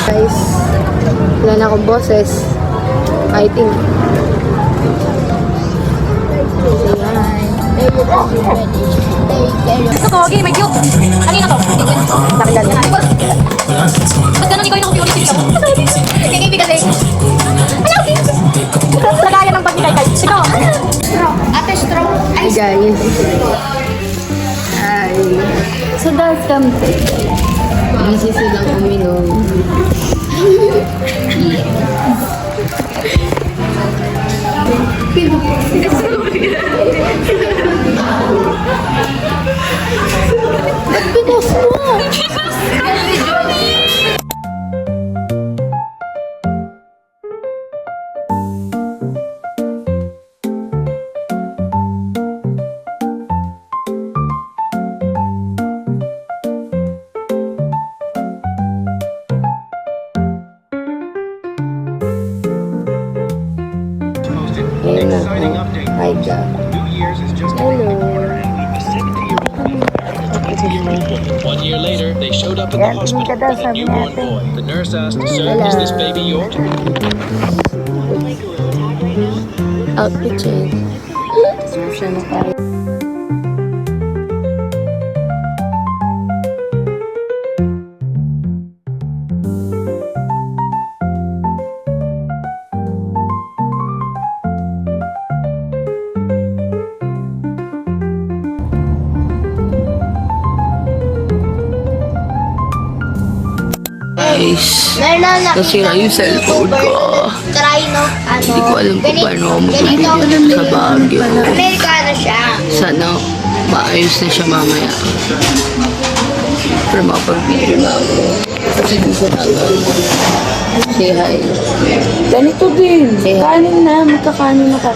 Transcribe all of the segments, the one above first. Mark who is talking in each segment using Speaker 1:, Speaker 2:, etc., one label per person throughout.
Speaker 1: Guys, wala na akong boses. I think. Say hi.
Speaker 2: Ito ko, okay, may cute. Kanina to?
Speaker 1: Nakilala na.
Speaker 2: Ba't ganun ikaw yung nakupi ulit sila? Kikibig kasi. Lagayan ng pag-ikay. Ito. Ate, straw.
Speaker 1: Hi guys. Hi. So that's something. Busy silang uminom. Ba't pinost mo? Ayun na. Hi, God. Hello.
Speaker 3: 1 year later, they showed up at the hospital with a newborn boy. The nurse asked, "Sir, is this baby yours?"
Speaker 1: Outfit change. Siya na tayo.
Speaker 4: Guys,
Speaker 2: Meron na
Speaker 4: nasira yung cellphone ko.
Speaker 2: Try no, ano.
Speaker 4: Hindi ko alam kung paano ako magbibigyan sa Baguio.
Speaker 2: Amerikano siya.
Speaker 4: Sana maayos na siya mamaya. Pero makapagbigyan na ako. Kasi di ko na alam. Say hi.
Speaker 1: Ganito din. Kanin na. Magkakanin na ka.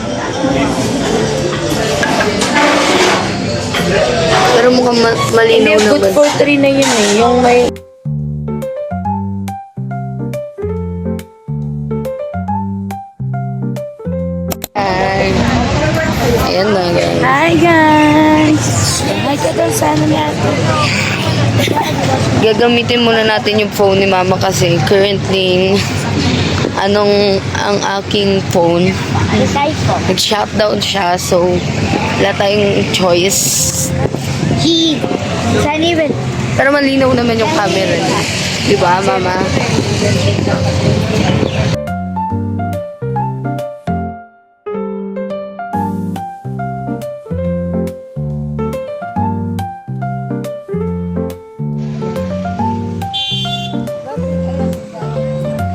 Speaker 4: Pero mukhang malinaw
Speaker 1: Hindi, good
Speaker 4: naman.
Speaker 1: for 3 na yun eh. Yung may...
Speaker 4: Hi. Ayan na guys.
Speaker 1: Hi guys! Hi ka daw sana natin.
Speaker 4: Gagamitin muna natin yung phone ni Mama kasi currently ang aking phone nag-shutdown siya, so wala tayong choice.
Speaker 2: Saan even?
Speaker 4: Pero malinaw naman yung camera niya. Diba, Mama?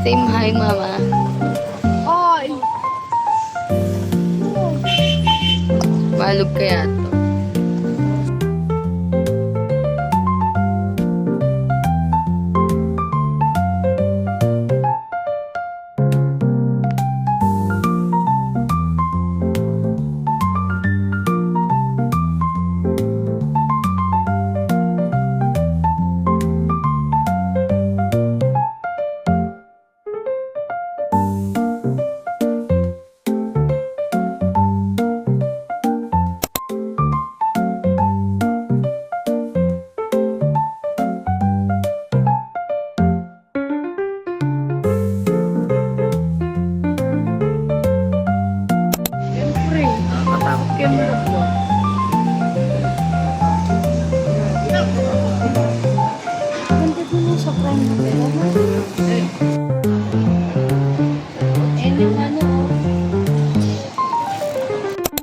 Speaker 4: Same hi, Mama.
Speaker 2: Hoy!
Speaker 4: Malog kaya to.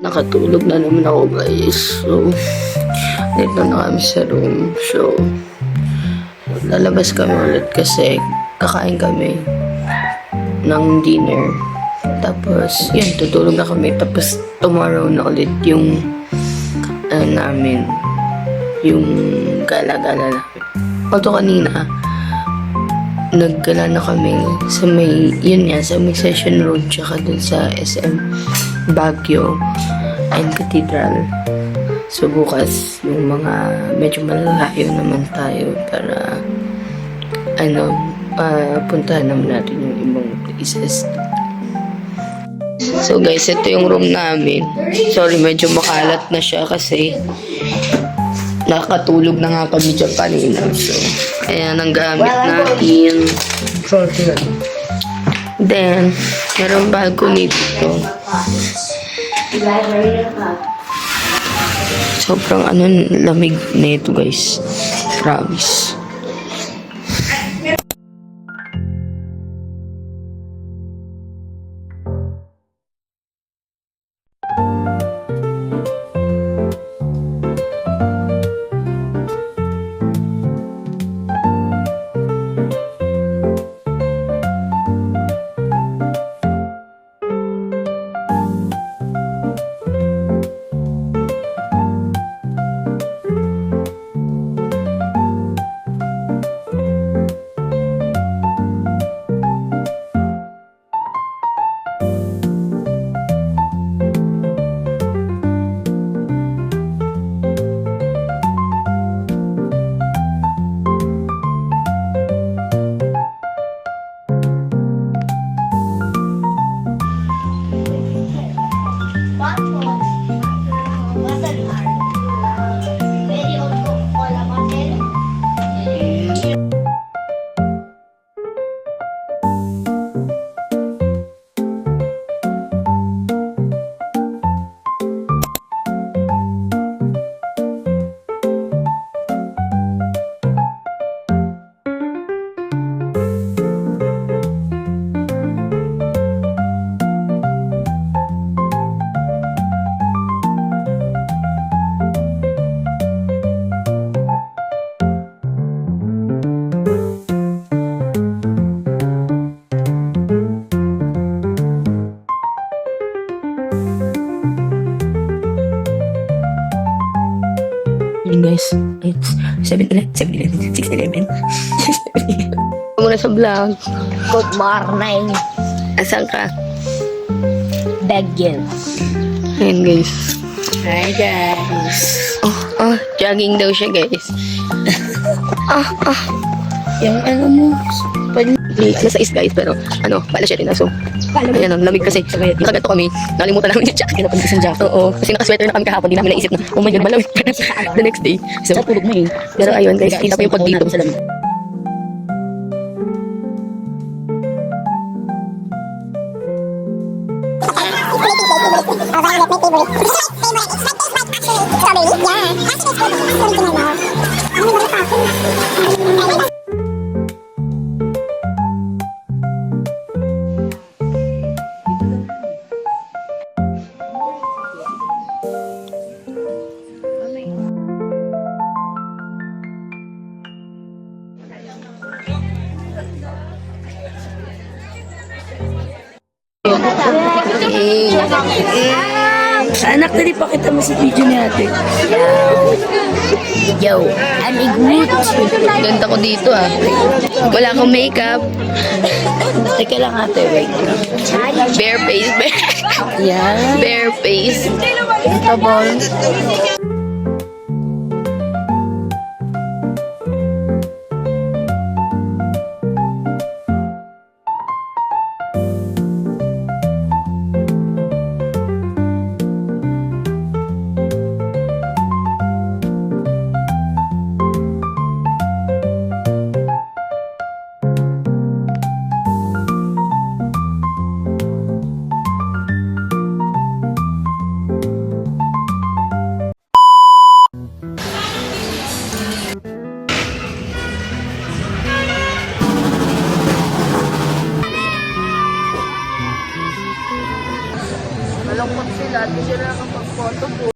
Speaker 4: Nakatulog na naman ako guys. So, dito na kami sa room. So, lalabas kami ulit kasi kakain kami ng dinner. Tapos, yun, tutulog na kami. Tapos, tomorrow na ulit yung namin. Yung gala-gala namin. Although kanina, naggala na kami sa may, yun nga, sa may Session Road tsaka dun sa SM Baguio and Cathedral. So bukas, yung mga medyo malalayo naman tayo para puntahan naman natin yung ibang places. So guys, ito yung room namin. Sorry, medyo makalat na siya kasi nakatulog na nga kami dyan kanina. So, ayan ang gamit natin. Then, meron balcony dito. Sobrang lamig nito guys. Promise. Yun guys, it's 7-Eleven, 6-11. Muna sa vlog.
Speaker 1: Good morning.
Speaker 4: Asan ka?
Speaker 1: Bagyan.
Speaker 4: Ayun guys.
Speaker 1: Hi guys.
Speaker 4: Jogging daw siya guys.
Speaker 1: Yung ano mo,
Speaker 4: Nasa is guys, pero pala siya rin na. So, ayan lamig kasi. Nakagato kami. Nalimutan namin yung jacket.
Speaker 1: isang jacket.
Speaker 4: Oo, kasi nakasweater na kami kahapon. Di namin naisip na, oh my god, malamig pa na the next day. So,
Speaker 1: Tulog mo eh.
Speaker 4: pero ayun guys, kita ko yung pag dito.
Speaker 1: Sa lamig.
Speaker 4: Anak, dali pakita mo sa video ni ate.
Speaker 1: Yo, I'm a good.
Speaker 4: Ganda ko dito Wala akong makeup. Teka lang ate, wait lang. Bare face,
Speaker 1: Yeah.
Speaker 4: bare face.
Speaker 1: Tabol.